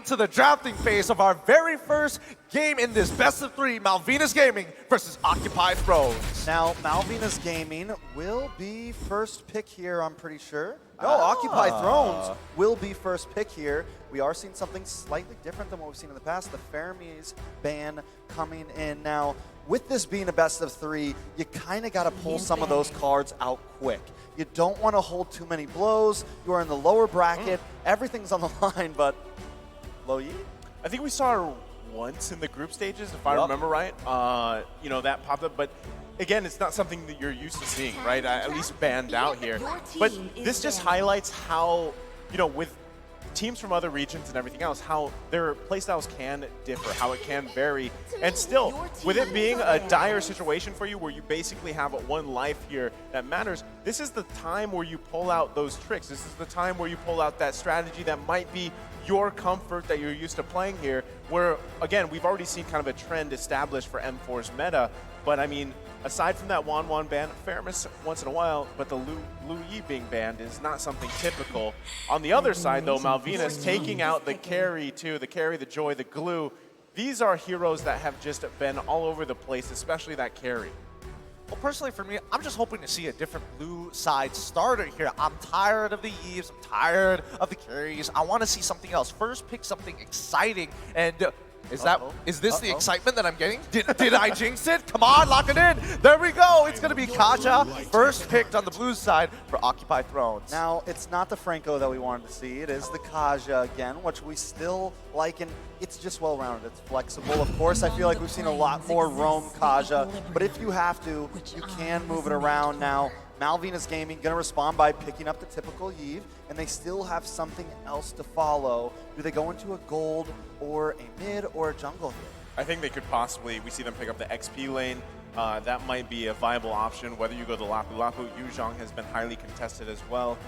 into the drafting phase of our very first game in this best of 3, Malvinas Gaming versus Occupy Thrones. Now, Malvinas Gaming will be first pick here, I'm pretty sure. No, Occupy Thrones will be first pick here. We are seeing something slightly different than what we've seen in the past. The Fermies ban coming in. Now, with this being a best of 3, you kind of got to pull some of those cards out quick. You don't want to hold too many blows. You are in the lower bracket. Everything's on the line, but Lo Yi? I think we saw her once in the group stages, if I remember right. You know, that popped up, but again, it's not something that you're used to seeing, right? At least banned out here. But this just highlights how, you know, with teams from other regions and everything else, how their playstyles can differ, how it can vary. And still, with it being a dire situation for you where you basically have one life here that matters, this is the time where you pull out those tricks. This is the time where you pull out that strategy that might be your comfort that you're used to playing here, where, again, we've already seen kind of a trend established for M4's meta. But, I mean, aside from that Wan ban, Fairness once in a while, but the Lu Yi being banned is not something typical. On the other side, though, Malvinas taking out the carry, too, the carry, the joy, the glue. These are heroes that have just been all over the place, especially that carry. Well, personally for me, I'm just hoping to see a different blue side starter here. I'm tired of the Eves, I'm tired of the carries. I want to see something else. First, pick something exciting, and is this the excitement that I'm getting? Did I jinx it? Come on, lock it in. There we go. It's going to be Kaja, first picked on the blue side for Occupy Thrones. Now, it's not the Franco that we wanted to see. It is the Kaja again, which we still like, and it's just well-rounded. It's flexible. Of course, I feel like we've seen a lot more roam Kaja, but if you have to, you can move it around. Now, Malvinas Gaming going to respond by picking up the typical Yve, and they still have something else to follow. Do they go into a gold or a mid or a jungle here? I think they could possibly, we see them pick up the XP lane. That might be a viable option, whether you go to Lapu Lapu. Yuzhong has been highly contested as well.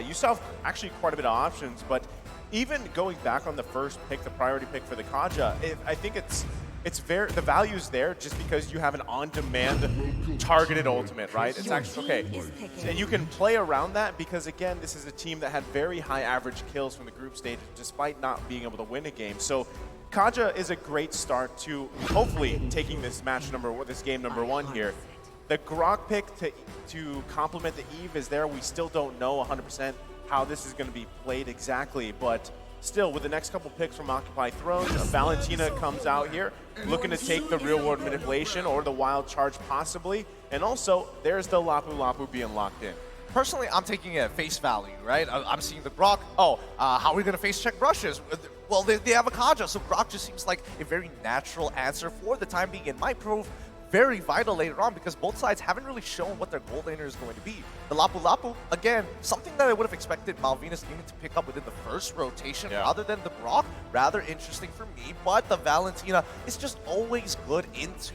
You still have actually quite a bit of options, but even going back on the first pick, the priority pick for the Kaja, I think the value's there just because you have an on-demand targeted ultimate, right? It's actually okay. And you can play around that because, again, this is a team that had very high average kills from the group stage despite not being able to win a game. So Kaja is a great start to hopefully taking this game number 1 here. The Grok pick to complement the Eve is there. We still don't know 100% how this is going to be played exactly, but still, with the next couple picks from Occupy Thrones, Valentina comes out here looking to take the real-world manipulation or the wild charge possibly, and also there's the Lapu Lapu being locked in. Personally, I'm taking it at face value, right? I'm seeing the Grok. How are we going to face check brushes? Well, they have a Kaja, so Grok just seems like a very natural answer for the time being. It might prove very vital later on because both sides haven't really shown what their gold laner is going to be. The Lapu Lapu, again, something that I would have expected Malvinas Gaming to pick up within the first rotation rather than the Grok. Rather interesting for me, but the Valentina is just always good into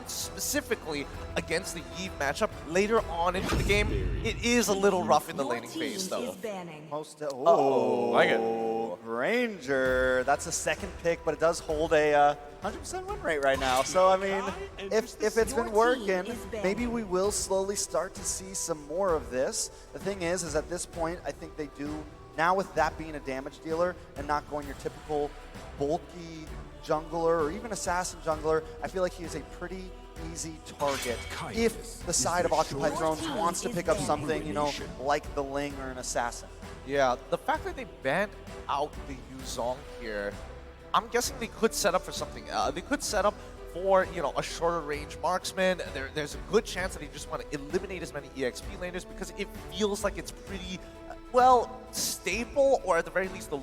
specifically against the Eve matchup. Later on into the game, it is a little rough in the laning phase, though. Like it. Ranger, that's a second pick, but it does hold a 100% win rate right now. So, I mean, if it's been working, maybe we will slowly start to see some more of this. The thing is at this point, I think they do, now with that being a damage dealer and not going your typical bulky jungler or even assassin jungler, I feel like he is a pretty easy target if the side of Occupy Thrones wants to pick up something, you know, like the Ling or an assassin. Yeah, the fact that they banned out the Yuzhong here, I'm guessing they could set up for something. They could set up for, you know, a shorter range marksman. There's a good chance that they just want to eliminate as many EXP laners because it feels like it's pretty, well, stable, or at the very least the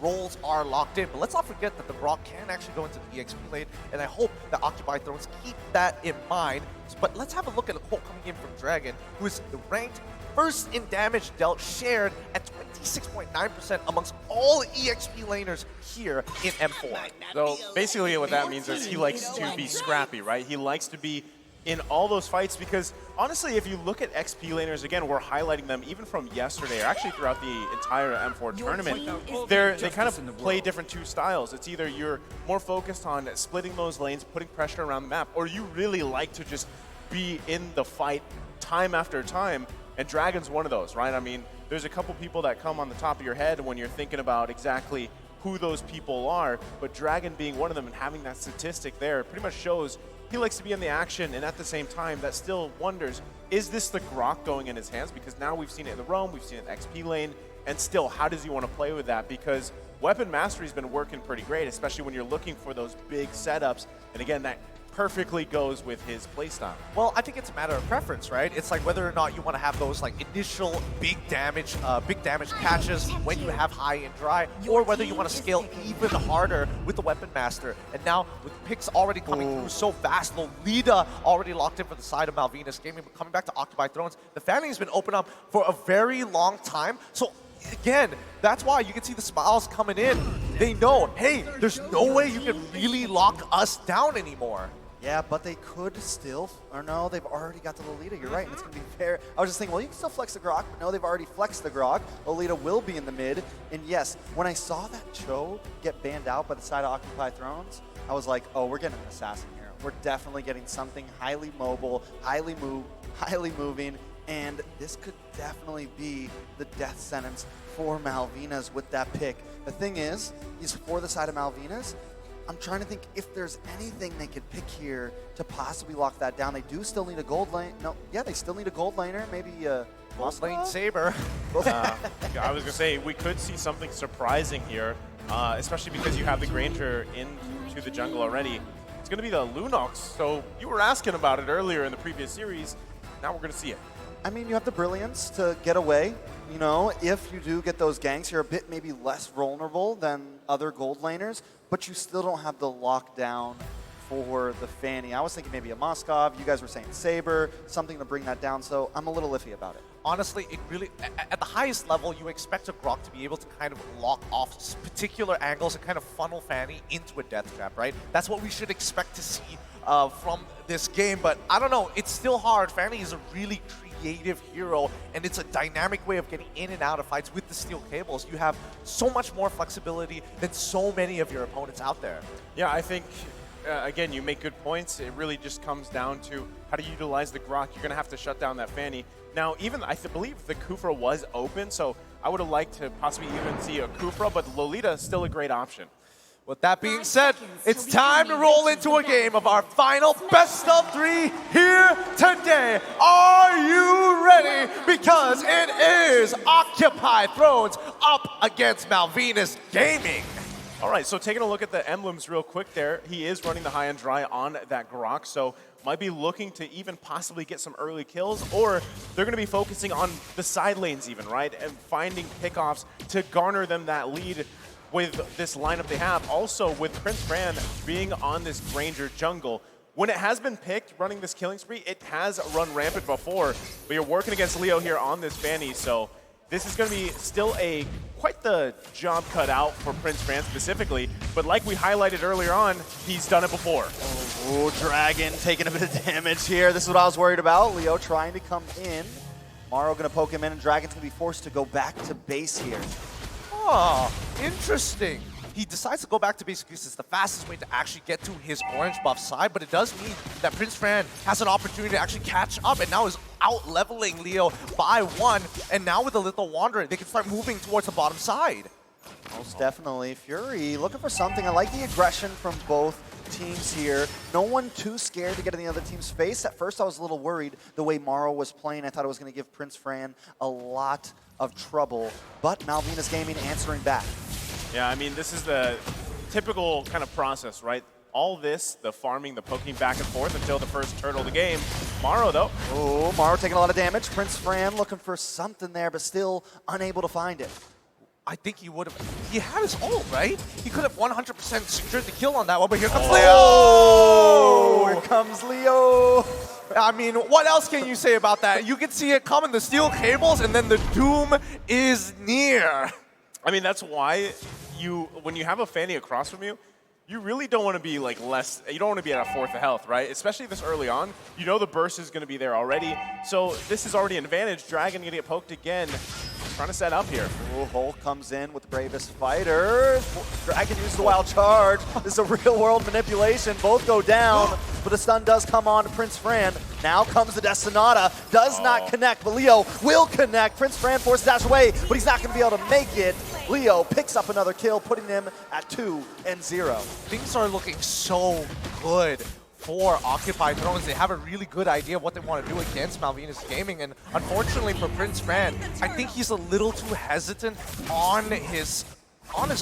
roles are locked in. But let's not forget that the Grok can actually go into the EXP lane, and I hope that Occupy Thrones keep that in mind. But let's have a look at a quote coming in from Dragon, who is ranked first in damage dealt, shared at 26.9% amongst all EXP laners here in M4. So basically what that means is he likes to be scrappy, right? He likes to be in all those fights because honestly, if you look at XP laners, again, we're highlighting them even from yesterday or actually throughout the entire M4 tournament. They kind of play different two styles. It's either you're more focused on splitting those lanes, putting pressure around the map, or you really like to just be in the fight time after time. And Dragon's one of those, right? I mean, there's a couple people that come on the top of your head when you're thinking about exactly who those people are, but Dragon being one of them and having that statistic there pretty much shows he likes to be in the action, and at the same time, that still wonders, is this the Grok going in his hands? Because now we've seen it in the roam, we've seen it in the XP lane, and still, how does he want to play with that? Because weapon mastery's been working pretty great, especially when you're looking for those big setups, and again, that perfectly goes with his playstyle. Well, I think it's a matter of preference, right? It's like whether or not you want to have those like initial big damage catches when you have high and dry, or whether you want to scale even harder with the Weapon Master. And now with picks already coming through so fast, Lolita already locked in for the side of Malvinas Gaming, but coming back to Occupy Thrones, the Fanny has been open up for a very long time. So again, that's why you can see the smiles coming in. They know, hey, there's no way you can really lock us down anymore. Yeah, but they could still, or no, they've already got the Lolita. You're right, and it's going to be fair. I was just thinking, well, you can still flex the Grok, but no, they've already flexed the Grok. Lolita will be in the mid, and yes, when I saw that Cho get banned out by the side of Occupy Thrones, I was like, oh, we're getting an assassin here. We're definitely getting something highly mobile, highly moving, and this could definitely be the death sentence for Malvinas with that pick. The thing is, he's for the side of Malvinas. I'm trying to think if there's anything they could pick here to possibly lock that down. They do still need a gold lane. No, yeah, they still need a gold laner. Maybe a gold lane Saber. I was gonna say we could see something surprising here, especially because you have the Granger into the jungle already. It's gonna be the Lunox. So you were asking about it earlier in the previous series. Now we're gonna see it. I mean, you have the Brilliance to get away. You know, if you do get those ganks, you're a bit maybe less vulnerable than other gold laners, but you still don't have the lockdown for the Fanny. I was thinking maybe a Moskov. You guys were saying Saber, something to bring that down, so I'm a little iffy about it. Honestly, it really, at the highest level, you expect a Grok to be able to kind of lock off particular angles and kind of funnel Fanny into a death trap, right? That's what we should expect to see from this game, but I don't know, it's still hard. Fanny is a really creative hero, and it's a dynamic way of getting in and out of fights with the steel cables. You have so much more flexibility than so many of your opponents out there. Yeah, I think, again, you make good points. It really just comes down to how to utilize the Grok. You're going to have to shut down that Fanny. Now, even I believe the Kufra was open, so I would have liked to possibly even see a Kufra, but Lolita is still a great option. With that being said, it's time to roll into a game of our final best of 3 here today. Are you ready? Because it is Occupy Thrones up against Malvinas Gaming. All right, so taking a look at the emblems real quick there, he is running the high and dry on that Grok, so might be looking to even possibly get some early kills, or they're going to be focusing on the side lanes even, right? And finding pickoffs to garner them that lead with this lineup they have. Also, with Prince Fran being on this Granger jungle, when it has been picked, running this killing spree, it has run rampant before, but you're working against Leo here on this Fanny, so this is going to be still quite the job cut out for Prince Fran specifically, but like we highlighted earlier on, he's done it before. Oh, Dragon taking a bit of damage here. This is what I was worried about. Leo trying to come in. Maro going to poke him in, and Dragon's going to be forced to go back to base here. Oh, interesting. He decides to go back to base because it's the fastest way to actually get to his orange buff side, but it does mean that Prince Fran has an opportunity to actually catch up and now is out-leveling Leo by 1, and now with the Little Wanderer, they can start moving towards the bottom side. Most definitely. Fury looking for something. I like the aggression from both teams here. No one too scared to get in the other team's face. At first, I was a little worried the way Maro was playing. I thought it was going to give Prince Fran a lot of trouble, but Malvinas Gaming answering back. Yeah, I mean, this is the typical kind of process, right? All this, the farming, the poking back and forth until the first turtle of the game. Maro, though. Oh, Maro taking a lot of damage. Prince Fran looking for something there, but still unable to find it. I think he would have. He had his ult, right? He could have 100% secured the kill on that one, but here comes Leo! Oh, here comes Leo! I mean, what else can you say about that? You can see it coming, the steel cables, and then the doom is near. I mean, that's why when you have a Fanny across from you, you really don't want to be like you don't want to be at a 4th of health, right? Especially this early on. You know the burst is going to be there already. So this is already an advantage. Dragon going to get poked again. Trying to set up here. Oh, Hulk comes in with the bravest fighter. Dragon uses the wild charge. This is a real world manipulation. Both go down. but a stun does come on to Prince Fran. Now comes the Destinata, does not connect, but Leo will connect. Prince Fran forces dash away, but he's not going to be able to make it. Leo picks up another kill, putting him at 2-0. Things are looking so good for Occupy Thrones. They have a really good idea of what they want to do against Malvinas Gaming, and unfortunately for Prince Fran, I think he's a little too hesitant on his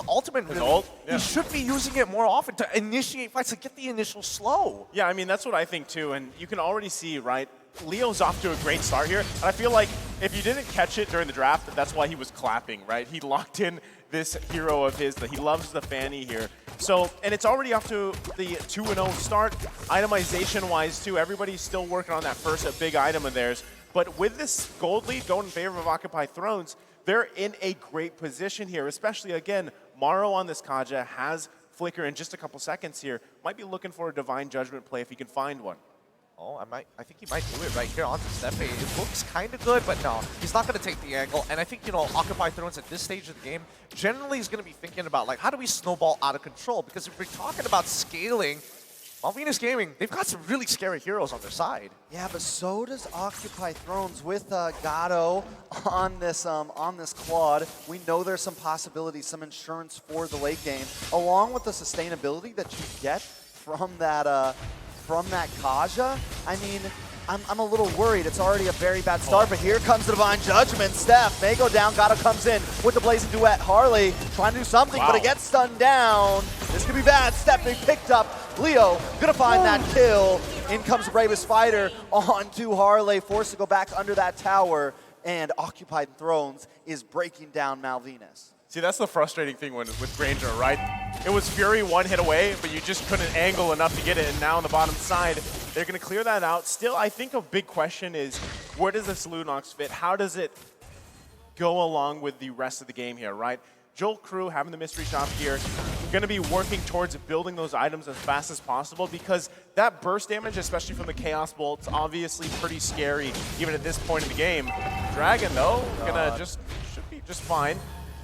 ultimate. His ult? Yeah. He should be using it more often to initiate fights, to get the initial slow. Yeah, I mean, that's what I think too, and you can already see, right, Leo's off to a great start here, and I feel like if you didn't catch it during the draft, that's why he was clapping, right? He locked in this hero of his, that he loves the Fanny here. So, and it's already off to the 2-0 start. Itemization-wise too, everybody's still working on that first big item of theirs, but with this gold lead going in favor of Occupy Thrones, they're in a great position here, especially, again, Maro on this Kaja has Flicker in just a couple seconds here. Might be looking for a Divine Judgment play if he can find one. Oh, I think he might do it right here onto Steppe. It looks kind of good, but no, he's not going to take the angle. And I think, Occupy Thrones at this stage of the game generally is going to be thinking about, like, how do we snowball out of control? Because if we're talking about scaling, Malvinas Gaming, they've got some really scary heroes on their side. Yeah, but so does Occupy Thrones with Gato on this quad. We know there's some possibilities, some insurance for the late game, along with the sustainability that you get from that Kaja. I mean, I'm a little worried. It's already a very bad start, but here comes the Divine Judgment. Steph may go down. Gato comes in with the Blazing Duet. Harley trying to do something, but it gets stunned down. This could be bad. Stephanie picked up. Leo gonna find that kill. In comes the Bravest Fighter onto Harley, forced to go back under that tower, and Occupied Thrones is breaking down Malvinas. See, that's the frustrating thing with Granger, right? It was Fury one hit away, but you just couldn't angle enough to get it, and now on the bottom side, they're going to clear that out. Still, I think a big question is, where does this Lunox fit? How does it go along with the rest of the game here, right? Joel Crew having the mystery shop here, going to be working towards building those items as fast as possible, because that burst damage, especially from the Chaos Bolt's obviously pretty scary, even at this point in the game. Dragon, though, should be just fine.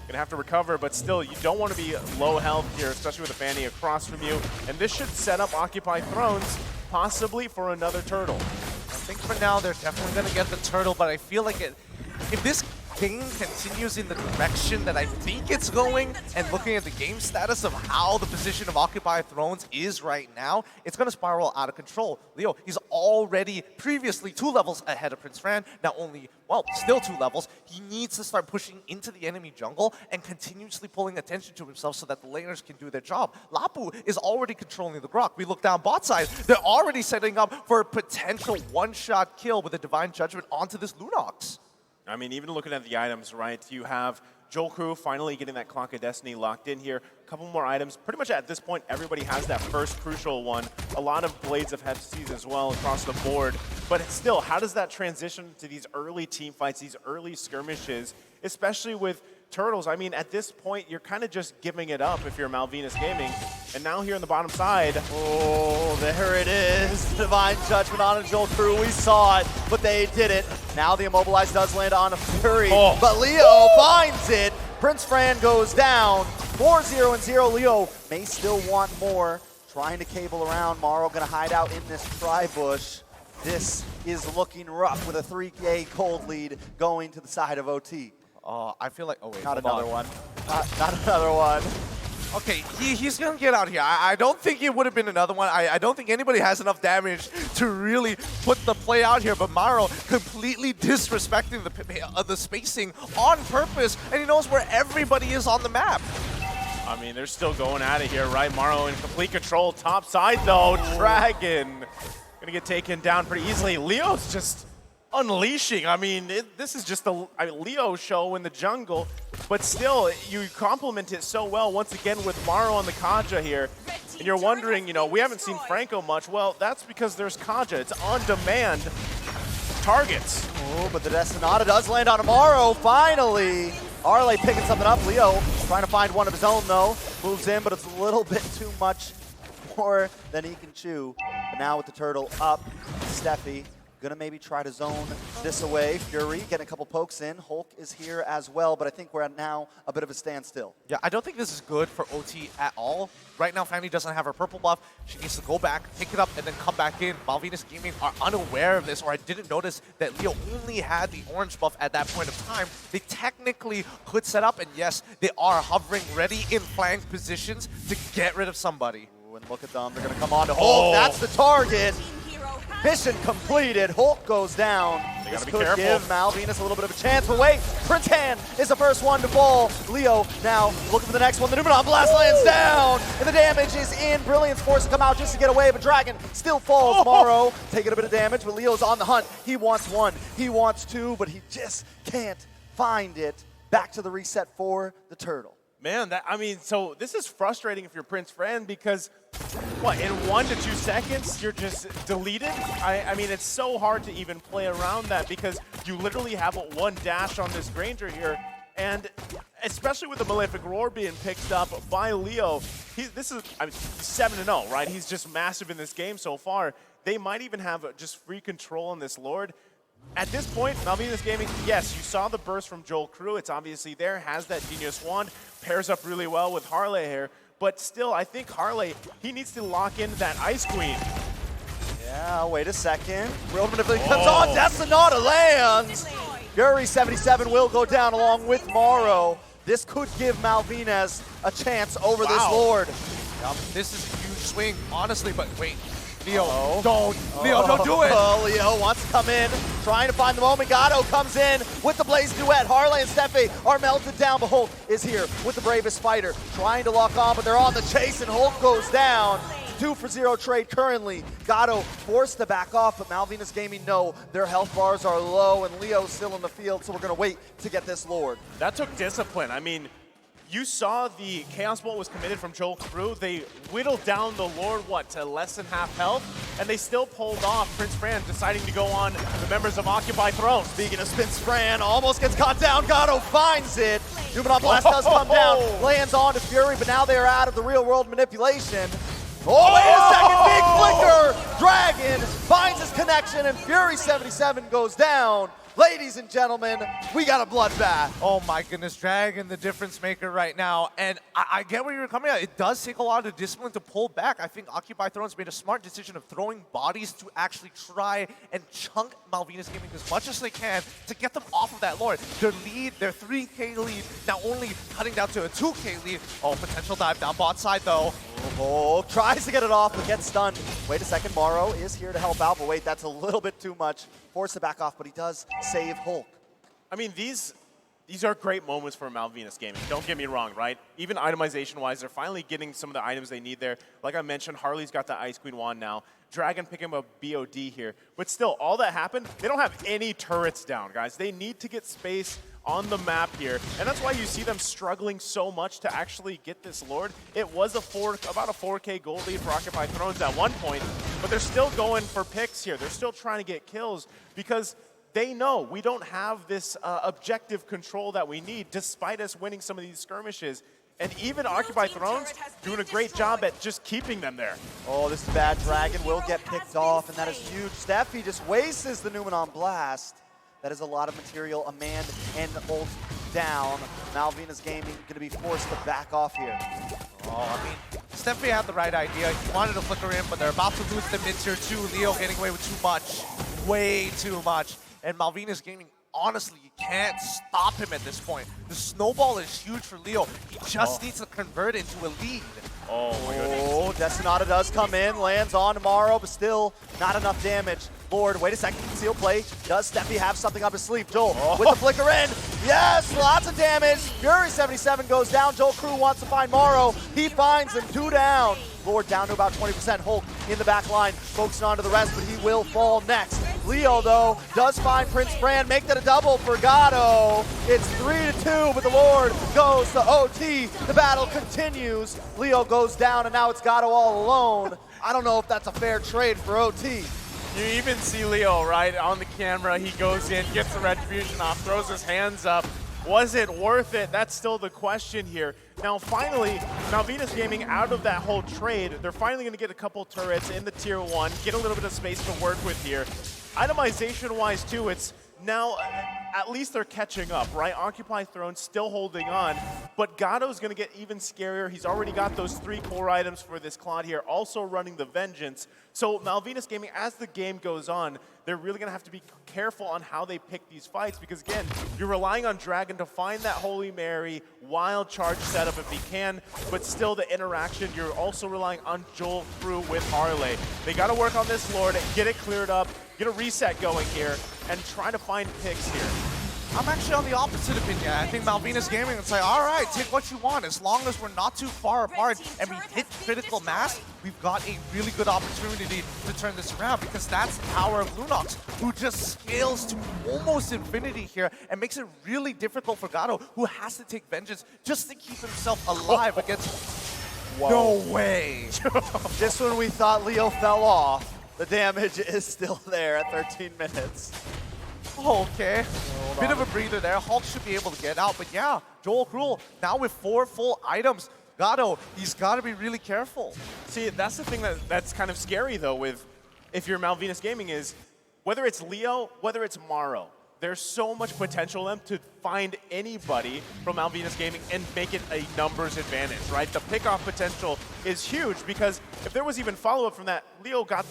Gonna have to recover, but still, you don't want to be low health here, especially with a Fanny across from you. And this should set up Occupy Thrones, possibly for another turtle. I think for now they're definitely going to get the turtle, but I feel like if this game continues in the direction that I think it's going, and looking at the game status of how the position of Occupy Thrones is right now, it's going to spiral out of control. Leo, he's already previously 2 levels ahead of Prince Fran, now only, well, still 2 levels. He needs to start pushing into the enemy jungle and continuously pulling attention to himself so that the laners can do their job. Lapu is already controlling the Grok. We look down bot side, they're already setting up for a potential one-shot kill with a Divine Judgment onto this Lunox. I mean, even looking at the items, right, you have Joel Crew finally getting that Clock of Destiny locked in here. A couple more items. Pretty much at this point, everybody has that first crucial one. A lot of Blades of Hephaestus as well across the board. But still, how does that transition to these early team fights, these early skirmishes, especially with Turtles? I mean, at this point, you're kind of just giving it up if you're Malvinas Gaming. And now here on the bottom side, oh, there it is. Divine Judgment on a Joel Crew. We saw it, but they did it. Now the Immobilize does land on a Fury, but Leo finds it. Prince Fran goes down. 4-0-0. Leo may still want more. Trying to cable around. Maro gonna hide out in this tri-bush. This is looking rough with a 3K cold lead going to the side of OT. I feel like, oh wait, Not another one. Not another one. Okay, he's going to get out here. I don't think it would have been another one. I don't think anybody has enough damage to really put the play out here, but Maro completely disrespecting the spacing on purpose, and he knows where everybody is on the map. I mean, they're still going at it here, right? Maro in complete control. Top side, though. Dragon going to get taken down pretty easily. Leo's just unleashing. I mean, this is just a Leo show in the jungle, but still, you complement it so well once again with Maro on the Kaja here. And you're wondering, we haven't seen Franco much. Well, that's because there's Kaja. It's on-demand targets. Oh, but the Destinata does land on Maro, finally. Arle picking something up. Leo trying to find one of his own, though. Moves in, but it's a little bit too much more than he can chew. But now with the turtle up, Steffi Gonna maybe try to zone this away. Fury getting a couple pokes in. Hulk is here as well, but I think we're at now a bit of a standstill. Yeah, I don't think this is good for OT at all. Right now, Fanny doesn't have her purple buff. She needs to go back, pick it up, and then come back in. Malvinas Gaming are unaware of this, or I didn't notice that Leo only had the orange buff at that point of time. They technically could set up, and yes, they are hovering ready in flank positions to get rid of somebody. Ooh, and look at them. They're going to come on to Hulk. That's the target. Mission completed. Hulk goes down. This could give Malvinas a little bit of a chance, but wait, Prince Han is the first one to fall. Leo now looking for the next one. The Numenon Blast lands down, and the damage is in. Brilliant's forced to come out just to get away, but Dragon still falls. Morrow taking a bit of damage, but Leo's on the hunt. He wants one, he wants two, but he just can't find it. Back to the reset for the Turtle. Man, so this is frustrating if you're Prince Fran because, what, in 1 to 2 seconds, you're just deleted? I mean, it's so hard to even play around that because you literally have one dash on this Granger here, and especially with the Malefic Roar being picked up by Leo, this is 7-0, right? He's just massive in this game so far. They might even have just free control on this Lord. At this point, Malvinas Gaming, yes, you saw the burst from Joel Crew. It's obviously there, has that Genius Wand, pairs up really well with Harley here. But still, I think Harley, he needs to lock in that Ice Queen. Yeah, wait a second. World Manipulation comes on, Destinata lands! Fury 77 will go down along with Morrow. This could give Malvinas a chance over this Lord. This is a huge swing, honestly, but wait. Leo, don't do it! Leo wants to come in, trying to find the moment. Gato comes in with the Blaze Duet. Harley and Steffi are melted down, but Hulk is here with the bravest fighter, trying to lock on, but they're on the chase, and Hulk goes down. 2-for-0 trade currently. Gato forced to back off, but Malvinas Gaming know their health bars are low, and Leo's still in the field, so we're going to wait to get this Lord. That took discipline. I mean, you saw the Chaos Bolt was committed from Joel Crew. They whittled down the Lord, to less than half health? And they still pulled off Prince Fran, deciding to go on the members of Occupy Throne. Speaking of Prince Fran, almost gets caught down. Gato finds it. Numenon Blast does come down, lands on to Fury, but now they are out of the real-world manipulation. Oh, wait a second, big flicker! Dragon finds his connection, and Fury 77 goes down. Ladies and gentlemen, we got a bloodbath. Oh my goodness, Dragon, the difference maker right now. And I get where you're coming at. It does take a lot of discipline to pull back. I think Occupy Thrones made a smart decision of throwing bodies to actually try and chunk Malvinas Gaming as much as they can to get them off of that Lord. Their lead, their 3K lead, now only cutting down to a 2K lead. Oh, potential dive down bot side though. Oh, tries to get it off, but gets stunned. Wait a second, Morrow is here to help out, but wait, that's a little bit too much. Forced to back off, but he does save Hulk. I mean, these are great moments for Malvinas Gaming. Don't get me wrong, right? Even itemization-wise, they're finally getting some of the items they need there. Like I mentioned, Harley's got the Ice Queen wand now. Dragon picking up a BOD here. But still, all that happened, they don't have any turrets down, guys. They need to get space on the map here, and that's why you see them struggling so much to actually get this Lord. It was about a 4K gold lead for Occupy Thrones at one point, but they're still going for picks here. They're still trying to get kills because they know we don't have this objective control that we need, despite us winning some of these skirmishes. And even Occupy Thrones doing a great job at just keeping them there. Oh, this is bad. Dragon will get picked off, and that is huge. Steffi just wastes the Numenon Blast. That is a lot of material. A man and ult down. Malvinas Gaming going to be forced to back off here. Oh, I mean, Steffi had the right idea. He wanted to flicker in, but they're about to lose the mid-tier too. Leo getting away with too much. Way too much. And Malvinas Gaming, honestly, you can't stop him at this point. The snowball is huge for Leo. He just needs to convert it into a lead. Oh my goodness. Oh, Destinata does come in, lands on tomorrow, but still not enough damage. Lord, wait a second, conceal play. Does Steffi have something up his sleeve? Joel with the flicker in. Yes, lots of damage. Fury 77 goes down. Joel Crew wants to find Morrow. He finds him, 2 down. Lord down to about 20%. Hulk in the back line, focusing on to the rest, but he will fall next. Leo, though, does find Prince Fran, make that a double for Gato. It's 3-2, but the Lord goes to OT. The battle continues. Leo goes down, and now it's Gato all alone. I don't know if that's a fair trade for OT. You even see Leo, right, on the camera. He goes in, gets the retribution off, throws his hands up. Was it worth it? That's still the question here. Now, finally, Malvinas Gaming, out of that whole trade, they're finally going to get a couple turrets in the tier 1, get a little bit of space to work with here. itemization-wise too, it's now at least they're catching up, right? Occupy Throne still holding on, but Gatto's gonna get even scarier. He's already got those 3 core items for this Claude here, also running the Vengeance. So Malvinas Gaming, as the game goes on, they're really gonna have to be careful on how they pick these fights because again, you're relying on Dragon to find that Holy Mary, wild charge setup if he can, but still the interaction, you're also relying on Joel through with Harley. They gotta work on this Lord, get it cleared up, get a reset going here, and try to find picks here. I'm actually on the opposite opinion. I think Malvinas Gaming is like, all right, take what you want. As long as we're not too far apart and we hit critical mass, we've got a really good opportunity to turn this around because that's the power of Lunox, who just scales to almost infinity here and makes it really difficult for Gatto, who has to take vengeance just to keep himself alive against... Whoa. No way. Just when we thought Leo fell off, the damage is still there at 13 minutes. Okay, bit of a breather there. Hulk should be able to get out, but yeah, Joel Cruel now with 4 full items. Gatto, he's got to be really careful. See, that's the thing that's kind of scary though with if you're Malvinas Gaming is whether it's Leo, whether it's Maro, there's so much potential in them to find anybody from Malvinas Gaming and make it a numbers advantage, right? The pickoff potential is huge because if there was even follow-up from that, Leo got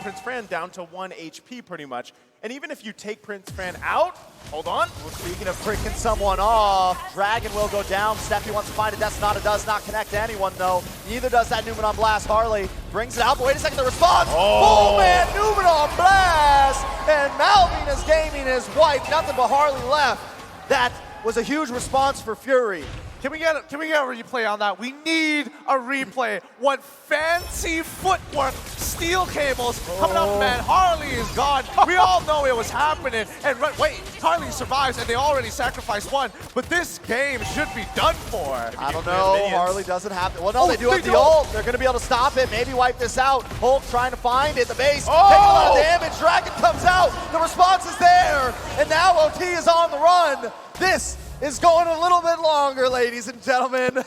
Prince Fran down to 1 HP pretty much. And even if you take Prince Fran out, hold on. Well, speaking of freaking someone off, Dragon will go down. Steffi wants to find it. Destinata does not connect to anyone, though. Neither does that Numenon Blast. Harley brings it out, but wait a second, the response. Oh. Full man Numenon Blast! And Malvinas Gaming is wiped. Nothing but Harley left. That was a huge response for Fury. Can we get a replay on that? We need a replay. What fancy footwork, steel cables coming up, man. Harley is gone. We all know it was happening. And wait, Harley survives, and they already sacrificed one. But this game should be done for. I don't know. Harley doesn't have it. Well, no, they do have the ult. They're going to be able to stop it. Maybe wipe this out. Hulk trying to find it. The base takes a lot of damage. Dragon comes out. The response is there. And now OT is on the run. This is going a little bit longer, ladies and gentlemen.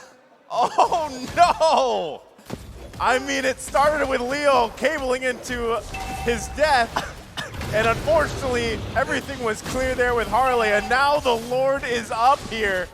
Oh no! I mean, it started with Leo cabling into his death, and unfortunately, everything was clear there with Harley, and now the Lord is up here.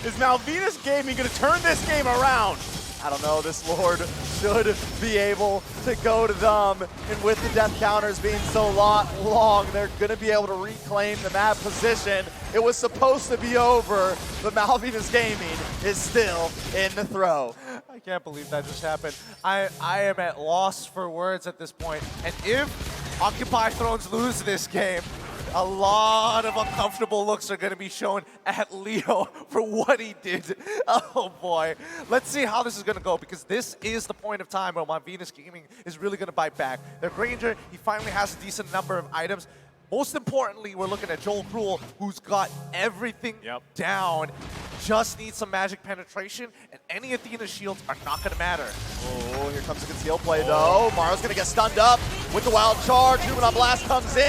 Is Malvinas Gaming gonna turn this game around? I don't know, this Lord should be able to go to them, and with the death counters being so long, they're going to be able to reclaim the map position. It was supposed to be over, but Malvinas Gaming is still in the throw. I can't believe that just happened. I am at loss for words at this point. And if Occupy Thrones lose this game, a lot of uncomfortable looks are going to be shown at Leo for what he did. Oh boy. Let's see how this is going to go because this is the point of time where Malvinas Gaming is really going to bite back. Their Granger, he finally has a decent number of items. Most importantly, we're looking at Joel Cruel, who's got everything down. Just needs some magic penetration, and any Athena shields are not going to matter. Oh, here comes a conceal play, though. Maro's going to get stunned up with the wild charge. Numenon Blast comes in.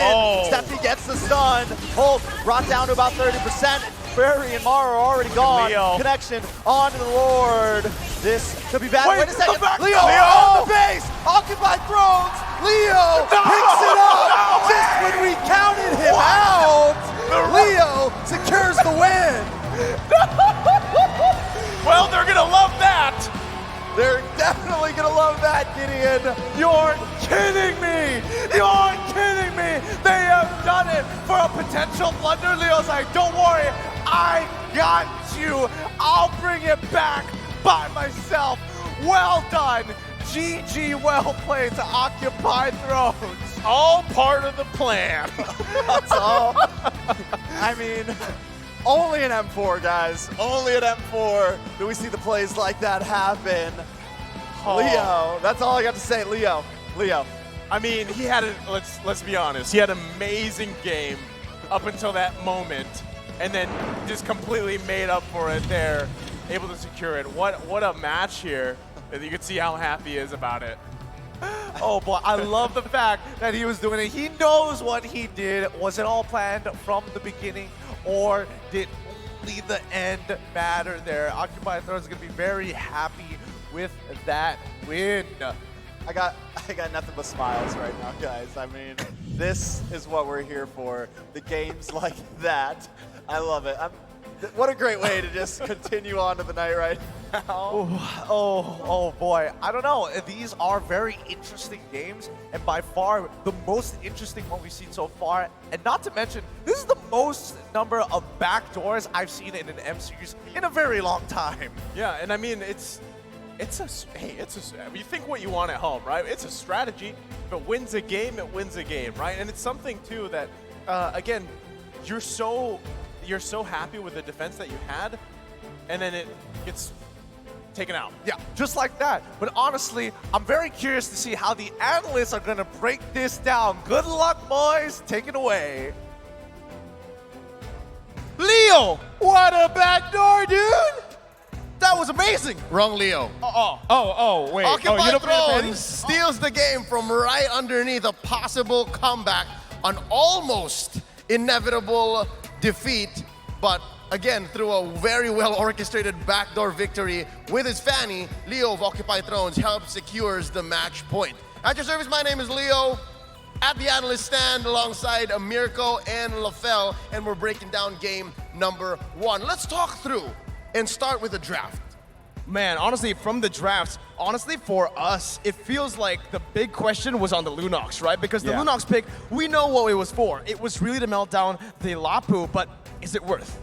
Steffi gets the stun. Hulk brought down to about 30%. Prairie and Mara are already gone. Leo. Connection on to the Lord. This could be bad. Wait a second. Leo Leo on the base. Occupied Thrones. Leo picks it up. Just when we counted him out, Leo secures the win. Well, they're gonna love that. They're definitely gonna love that, Gideon. You're kidding me! You're kidding me! They have done it for a potential blunder. Leo's like, don't worry, I got you. I'll bring it back by myself. Well done. GG, well played to Occupy Thrones. All part of the plan. That's all. I mean, only an M4, guys. Only an M4 do we see the plays like that happen. Leo, that's all I got to say. Leo. I mean, he had a, let's be honest, he had an amazing game up until that moment, and then just completely made up for it there, able to secure it. What a match here. You can see how happy he is about it. Oh boy, I love the fact that he was doing it. He knows what he did. Was it all planned from the beginning, or did only the end matter there? Occupy Thrones is going to be very happy with that win. I got nothing but smiles right now, guys. I mean, this is what we're here for. The games like that. I love it. What a great way to just continue on to the night right now. Oh boy. I don't know. These are very interesting games, and by far the most interesting one we've seen so far. And not to mention, this is the most number of backdoors I've seen in an M series in a very long time. Yeah, and I mean, you think what you want at home, right? It's a strategy. If it wins a game, right? And it's something too that, again, you're so happy with the defense that you had, and then it gets taken out. Yeah, just like that. But honestly, I'm very curious to see how the analysts are going to break this down. Good luck, boys. Take it away. Leo, what a backdoor, dude! That was amazing. Wrong Leo. Wait. Occupy you don't pay Thrones attention? steals the game from right underneath a possible comeback, an almost inevitable defeat, but again, through a very well orchestrated backdoor victory with his Fanny, Leo of Occupy Thrones helps secures the match point. At your service, my name is Leo. At the analyst stand alongside Mirko and LaFell, and we're breaking down game number 1. Let's talk through and start with the draft. Man, honestly, from the drafts, for us, it feels like the big question was on the Lunox, right? Because the Lunox pick, we know what it was for. It was really to melt down the Lapu, but is it worth?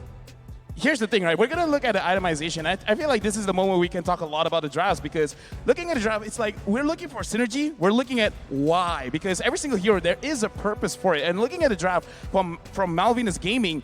Here's the thing, right? We're gonna look at the itemization. I feel like this is the moment we can talk a lot about the drafts, because looking at the draft, it's like we're looking for synergy. We're looking at why, because every single hero, there is a purpose for it. And looking at the draft from Malvinas Gaming,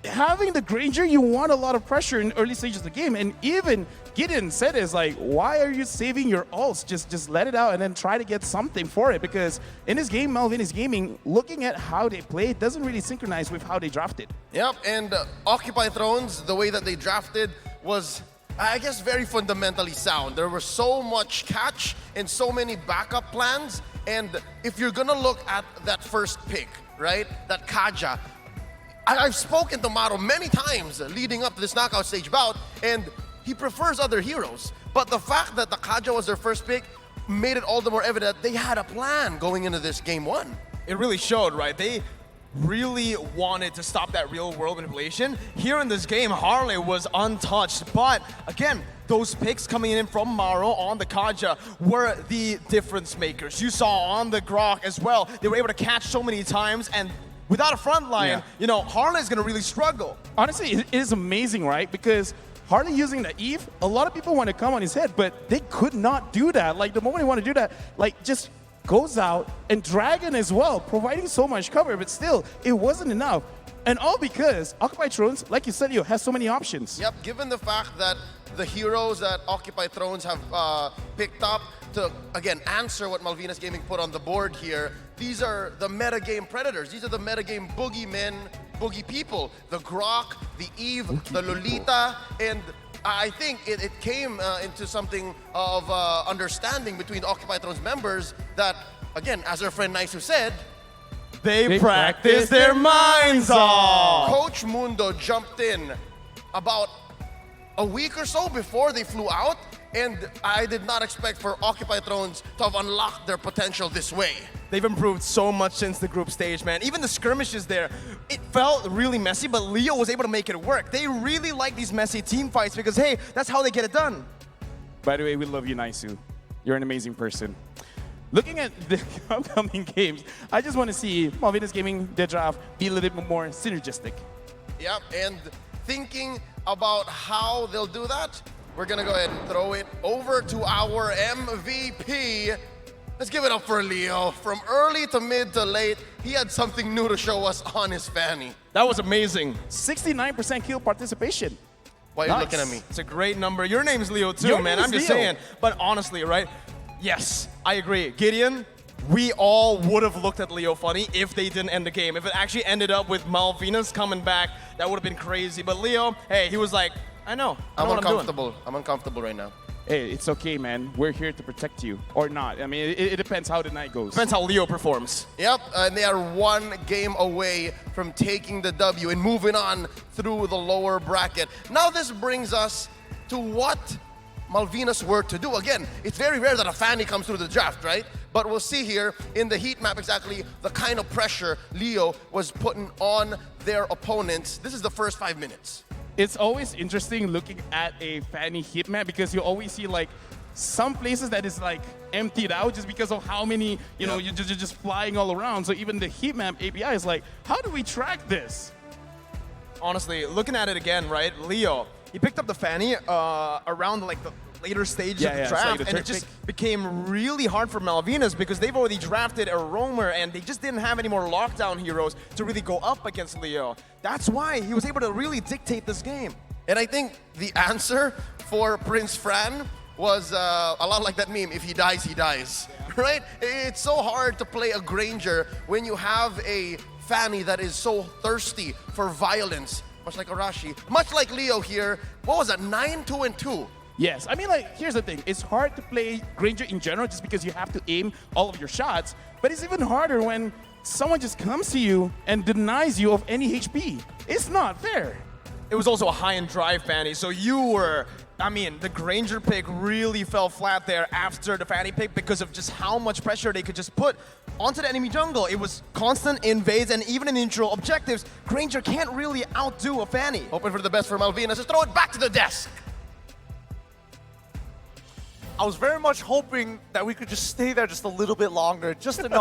having the Granger, you want a lot of pressure in early stages of the game. And even Gideon said is like, why are you saving your ults? Just let it out and then try to get something for it. Because in this game, Malvinas Gaming, looking at how they play, doesn't really synchronize with how they drafted. Yep, and Occupy Thrones, the way that they drafted was, I guess, very fundamentally sound. There was so much catch and so many backup plans. And if you're gonna look at that first pick, right, that Kaja, I've spoken to Maro many times leading up to this knockout stage bout, and he prefers other heroes. But the fact that the Kaja was their first pick made it all the more evident that they had a plan going into this game 1. It really showed, right? They really wanted to stop that real world manipulation. Here in this game, Harley was untouched. But again, those picks coming in from Maro on the Kaja were the difference makers. You saw on the Grok as well, they were able to catch so many times, and without a front line, you know, Harley's gonna really struggle. Honestly, it is amazing, right? Because Harley using the Eve, a lot of people want to come on his head, but they could not do that. Like, the moment they want to do that, like, just goes out, and Dragon as well, providing so much cover, but still, it wasn't enough. And all because Occupy Thrones, like you said, has so many options. Yep, given the fact that the heroes that Occupy Thrones have picked up to, again, answer what Malvinas Gaming put on the board here, these are the metagame predators. These are the metagame boogeymen, boogie people. The Grok, the Eve, the Lolita, and I think it came into something of understanding between Occupy Thrones members that, again, as our friend Naisu said, They practice their minds off. Coach Mundo jumped in about a week or so before they flew out, and I did not expect for Occupy Thrones to have unlocked their potential this way. They've improved so much since the group stage, man. Even the skirmishes there, it felt really messy, but Leo was able to make it work. They really like these messy team fights because, hey, that's how they get it done. By the way, we love you, Naisu. You're an amazing person. Looking at the upcoming games, I just want to see Malvinas Gaming, their draft, be a little bit more synergistic. Yep, and thinking about how they'll do that, we're gonna go ahead and throw it over to our MVP. Let's give it up for Leo. From early to mid to late, he had something new to show us on his Fanny. That was amazing. 69% kill participation. Why are you looking at me? It's a great number. Your name's Leo too, Your man. name I'm is just Leo. saying. But honestly, right? Yes, I agree. Gideon, we all would have looked at Leo funny if they didn't end the game. If it actually ended up with Malvinas coming back, that would have been crazy. But Leo, hey, he was like, I know. I know what I'm doing. uncomfortable. I'm uncomfortable right now. Hey, it's okay, man. We're here to protect you. Or not. I mean, it depends how the night goes. Depends how Leo performs. Yep, and they are one game away from taking the W and moving on through the lower bracket. Now this brings us to what Malvinas were to do. Again, it's very rare that a Fanny comes through the draft, right? But we'll see here in the heat map exactly the kind of pressure Leo was putting on their opponents. This is the first 5 minutes. It's always interesting looking at a Fanny heat map because you always see like some places that is like emptied out just because of how many, you know, you're just flying all around. So even the heat map API is like, how do we track this? Honestly, looking at it again, right? Leo, he picked up the Fanny around like the later stage of the it's draft, like the and it just became really hard for Malvinas because they've already drafted a roamer, and they just didn't have any more lockdown heroes to really go up against Leo. That's why he was able to really dictate this game. And I think the answer for Prince Fran was a lot like that meme, if he dies, he dies, right? It's so hard to play a Granger when you have a Fanny that is so thirsty for violence, much like Arashi, much like Leo here. What was that, 9-2-2? Yes, I mean, like, here's the thing. It's hard to play Granger in general just because you have to aim all of your shots, but it's even harder when someone just comes to you and denies you of any HP. It's not fair. It was also a high and dry Fanny, so you were, I mean, the Granger pick really fell flat there after the Fanny pick because of just how much pressure they could just put onto the enemy jungle. It was constant invades, and even in neutral objectives, Granger can't really outdo a Fanny. Hoping for the best for Malvinas. Just throw it back to the desk. I was very much hoping that we could just stay there just a little bit longer, just enough